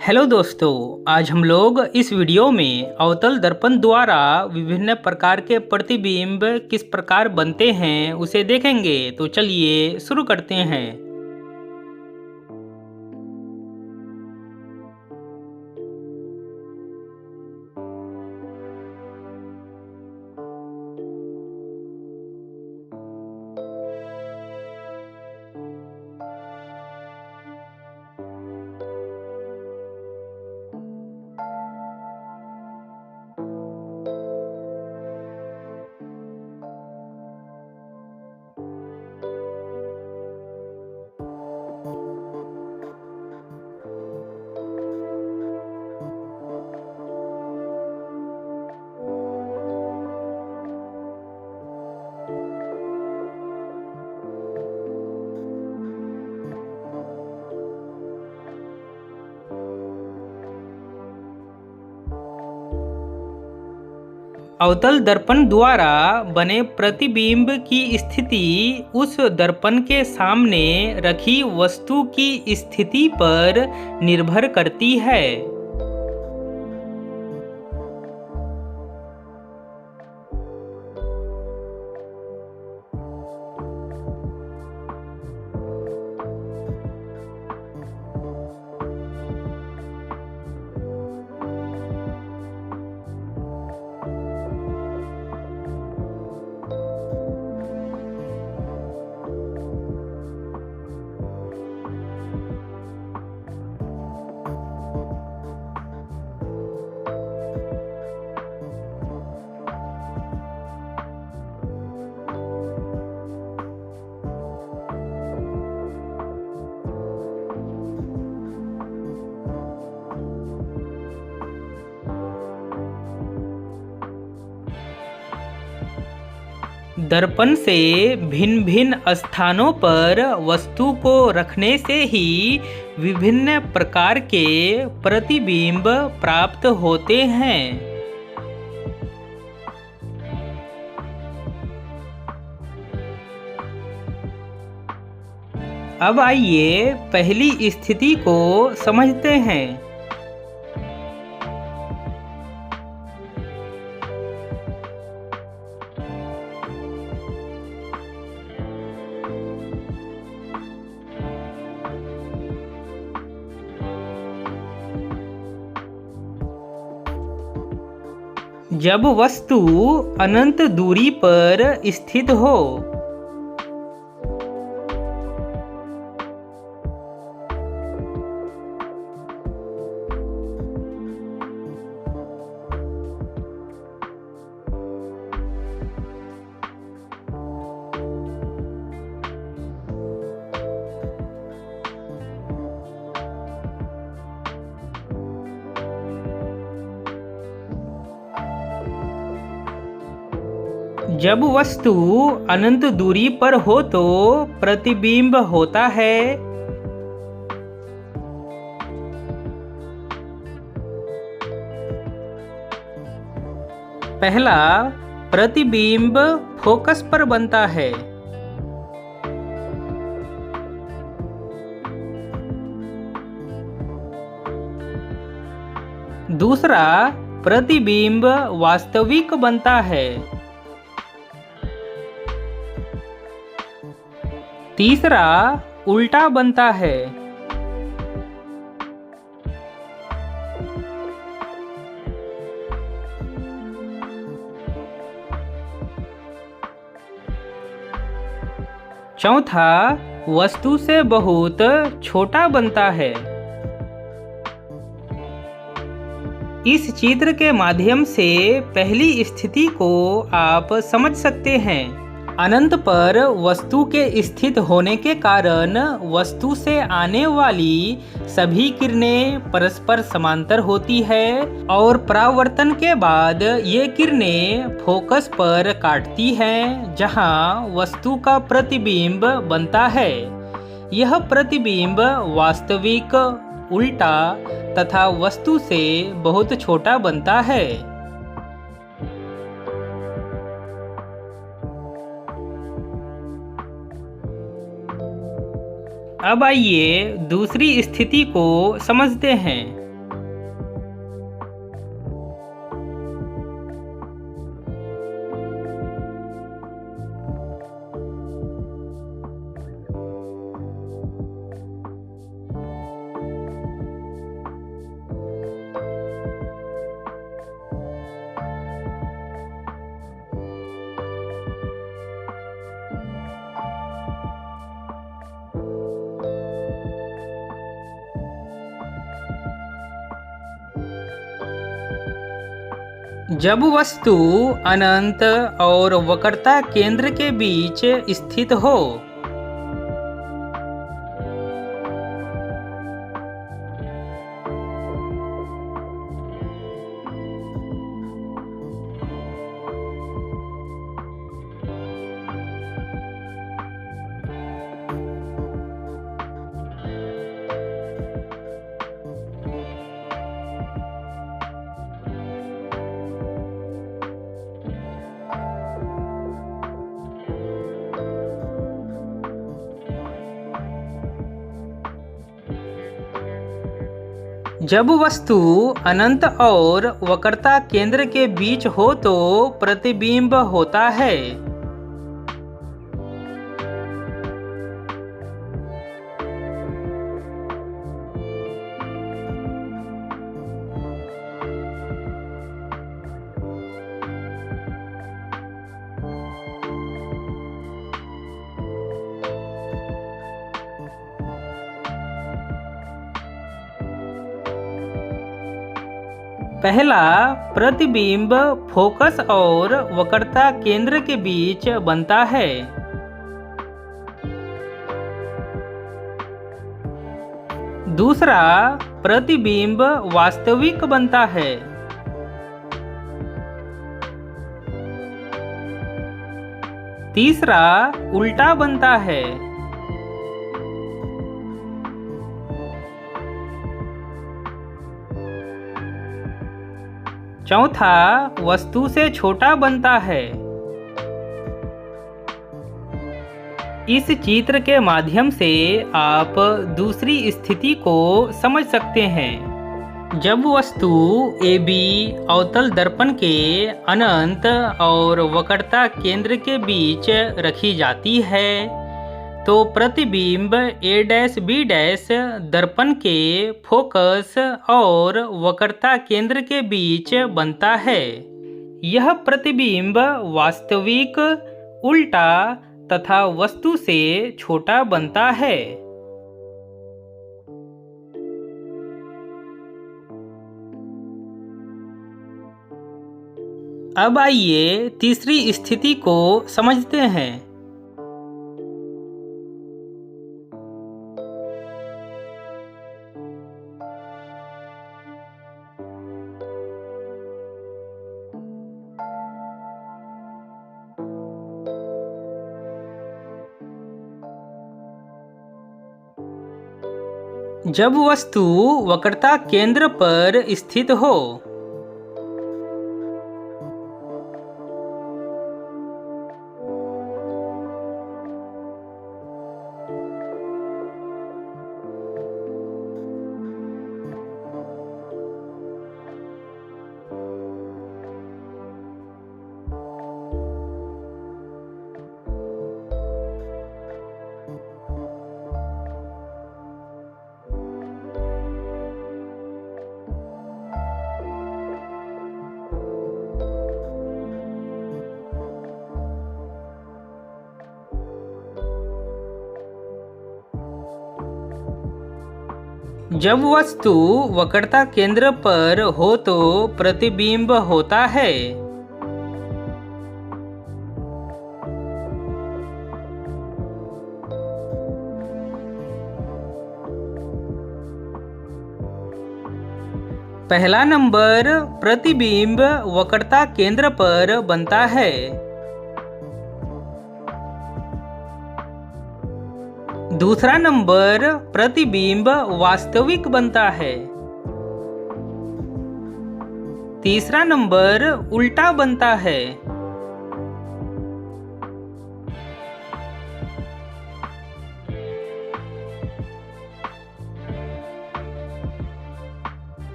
Hello दोस्तों, आज हम लोग इस वीडियो में अवतल दर्पण द्वारा विभिन्न प्रकार के प्रतिबिंब किस प्रकार बनते हैं उसे देखेंगे। तो चलिए शुरू करते हैं। अवतल दर्पण द्वारा बने प्रतिबिंब की स्थिति उस दर्पण के सामने रखी वस्तु की स्थिति पर निर्भर करती है। दर्पण से भिन्न भिन्न स्थानों पर वस्तु को रखने से ही विभिन्न प्रकार के प्रतिबिंब प्राप्त होते हैं। अब आइए पहली स्थिति को समझते हैं। जब वस्तु अनंत दूरी पर स्थित हो, जब वस्तु अनंत दूरी पर हो तो प्रतिबिंब होता है। पहला प्रतिबिंब फोकस पर बनता है। दूसरा प्रतिबिंब वास्तविक बनता है। तीसरा उल्टा बनता है। चौथा वस्तु से बहुत छोटा बनता है। इस चित्र के माध्यम से पहली स्थिति को आप समझ सकते हैं। अनंत पर वस्तु के स्थित होने के कारण वस्तु से आने वाली सभी किरणें परस्पर समांतर होती है और परावर्तन के बाद ये किरणें फोकस पर काटती हैं, जहां वस्तु का प्रतिबिंब बनता है। यह प्रतिबिंब वास्तविक, उल्टा तथा वस्तु से बहुत छोटा बनता है। अब आइए दूसरी स्थिति को समझते हैं। जब वस्तु अनंत और वक्रता केंद्र के बीच स्थित हो। जब वस्तु अनंत और वक्रता केंद्र के बीच हो तो प्रतिबिंब होता है। पहला प्रतिबिंब फोकस और वक्रता केंद्र के बीच बनता है। दूसरा प्रतिबिंब वास्तविक बनता है। तीसरा उल्टा बनता है। चौथा वस्तु से छोटा बनता है। इस चित्र के माध्यम से आप दूसरी स्थिति को समझ सकते हैं। जब वस्तु AB अवतल दर्पण के अनंत और वक्रता केंद्र के बीच रखी जाती है तो प्रतिबिंब A', B' दर्पण के फोकस और वक्रता केंद्र के बीच बनता है। यह प्रतिबिंब वास्तविक, उल्टा तथा वस्तु से छोटा बनता है। अब आइए तीसरी स्थिति को समझते हैं। जब वस्तु वक्रता केंद्र पर स्थित हो। जब वस्तु वक्रता केंद्र पर हो तो प्रतिबिंब होता है। पहला नंबर प्रतिबिंब वक्रता केंद्र पर बनता है। दूसरा नंबर प्रतिबिंब वास्तविक बनता है। तीसरा नंबर उल्टा बनता है।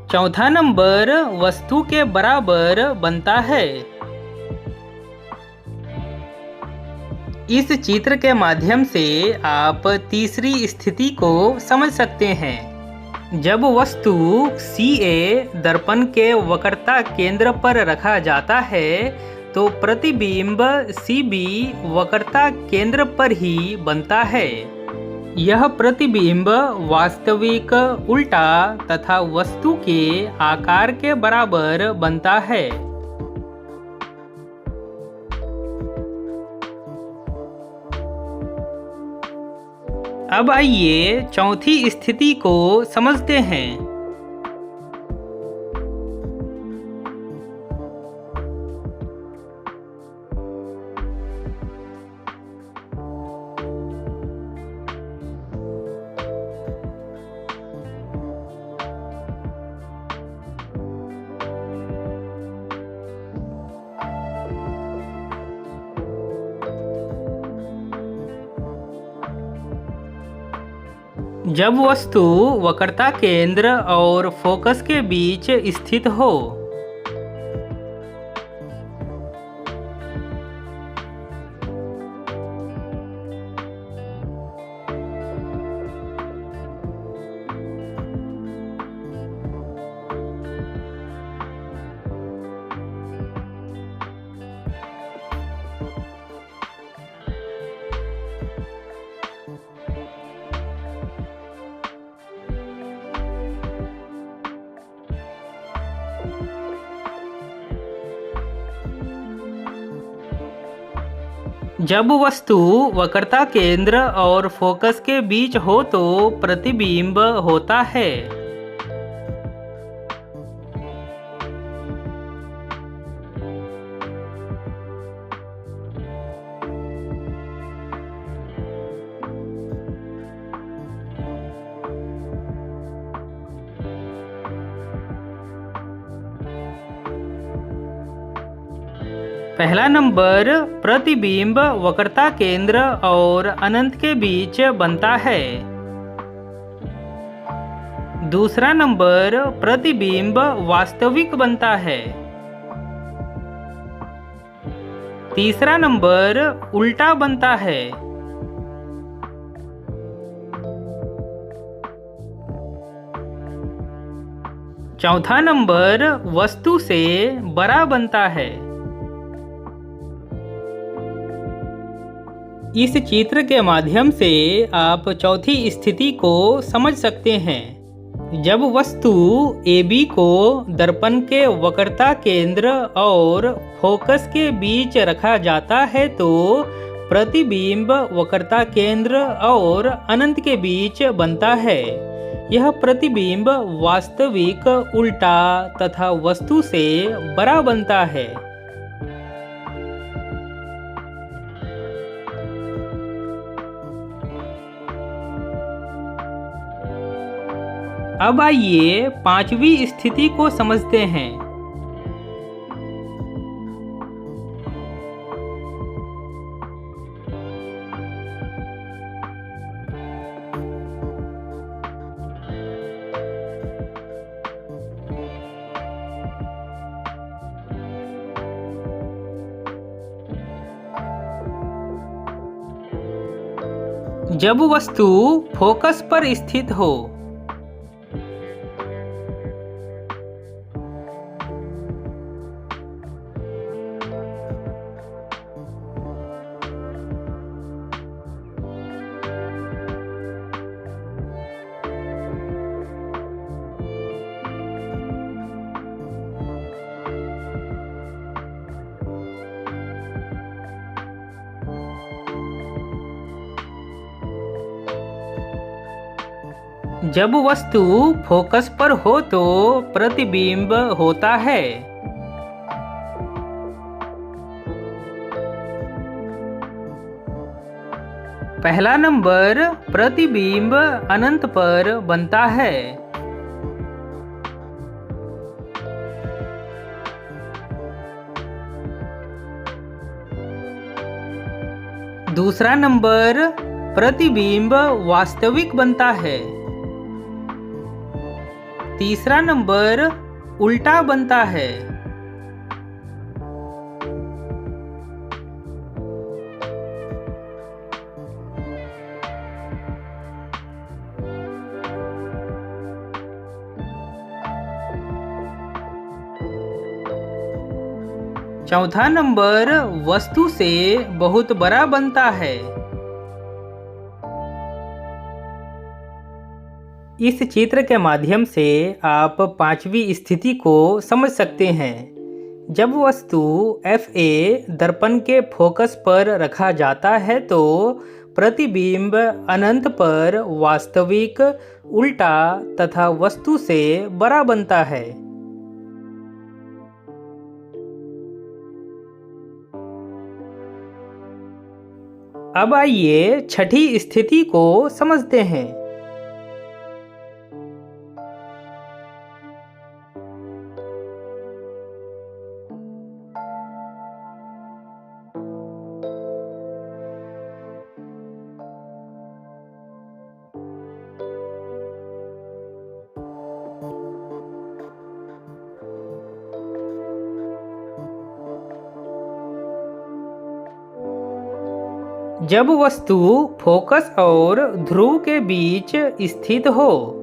चौथा नंबर वस्तु के बराबर बनता है। इस चित्र के माध्यम से आप तीसरी स्थिति को समझ सकते हैं। जब वस्तु CA दर्पण के वक्रता केंद्र पर रखा जाता है तो प्रतिबिंब CB वक्रता केंद्र पर ही बनता है। यह प्रतिबिंब वास्तविक, उल्टा तथा वस्तु के आकार के बराबर बनता है। अब आइए चौथी स्थिति को समझते हैं। जब वस्तु वक्रता केंद्र और फोकस के बीच स्थित हो। जब वस्तु वक्रता केंद्र और फोकस के बीच हो तो प्रतिबिंब होता है। पहला नंबर, प्रतिबिंब वक्रता केंद्र और अनंत के बीच बनता है। दूसरा नंबर, प्रतिबिंब वास्तविक बनता है। तीसरा नंबर, उल्टा बनता है। चौथा नंबर, वस्तु से बड़ा बनता है। इस चित्र के माध्यम से आप चौथी स्थिति को समझ सकते हैं। जब वस्तु AB को दर्पण के वक्रता केंद्र और फोकस के बीच रखा जाता है तो प्रतिबिंब वक्रता केंद्र और अनंत के बीच बनता है। यह प्रतिबिंब वास्तविक, उल्टा तथा वस्तु से बड़ा बनता है। अब आइए पांचवी स्थिति को समझते हैं। जब वस्तु फोकस पर स्थित हो। जब वस्तु फोकस पर हो तो प्रतिबिंब होता है। पहला नंबर, प्रतिबिंब अनंत पर बनता है। दूसरा नंबर, प्रतिबिंब वास्तविक बनता है। तीसरा नंबर, उल्टा बनता है। चौथा नंबर, वस्तु से बहुत बड़ा बनता है। इस चित्र के माध्यम से आप पांचवी स्थिति को समझ सकते हैं। जब वस्तु FA दर्पण के फोकस पर रखा जाता है तो प्रतिबिंब अनंत पर वास्तविक, उल्टा तथा वस्तु से बड़ा बनता है। अब आइए छठी स्थिति को समझते हैं। जब वस्तु फोकस और ध्रुव के बीच स्थित हो,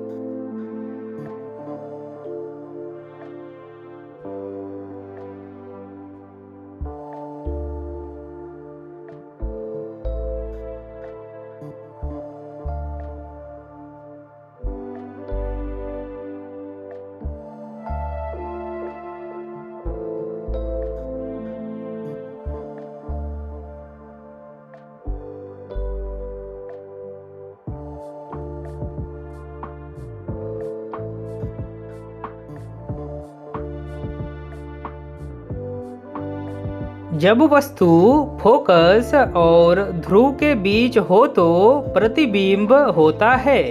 जब वस्तु फोकस और ध्रुव के बीच हो तो प्रतिबिंब होता है।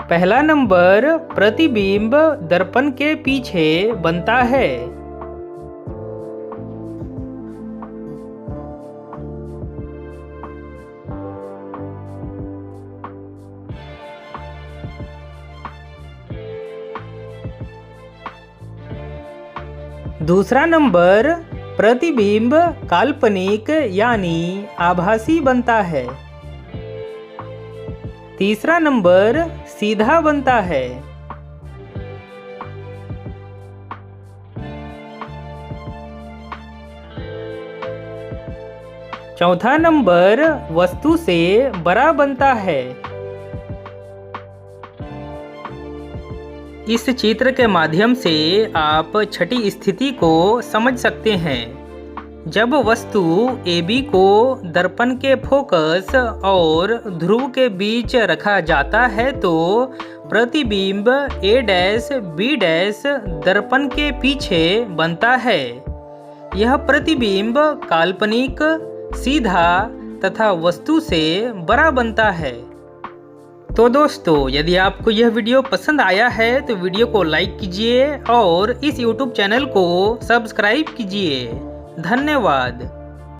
पहला नंबर प्रतिबिंब दर्पण के पीछे बनता है। दूसरा नंबर प्रतिबिंब काल्पनिक यानी आभासी बनता है। तीसरा नंबर सीधा बनता है। चौथा नंबर वस्तु से बड़ा बनता है। इस चित्र के माध्यम से आप छठी स्थिति को समझ सकते हैं। जब वस्तु AB को दर्पण के फोकस और ध्रुव के बीच रखा जाता है तो प्रतिबिंब A', B' दर्पण के पीछे बनता है। यह प्रतिबिंब काल्पनिक, सीधा तथा वस्तु से बड़ा बनता है। तो दोस्तों, यदि आपको यह वीडियो पसंद आया है तो वीडियो को लाइक कीजिए और इस YouTube चैनल को सब्सक्राइब कीजिए। धन्यवाद।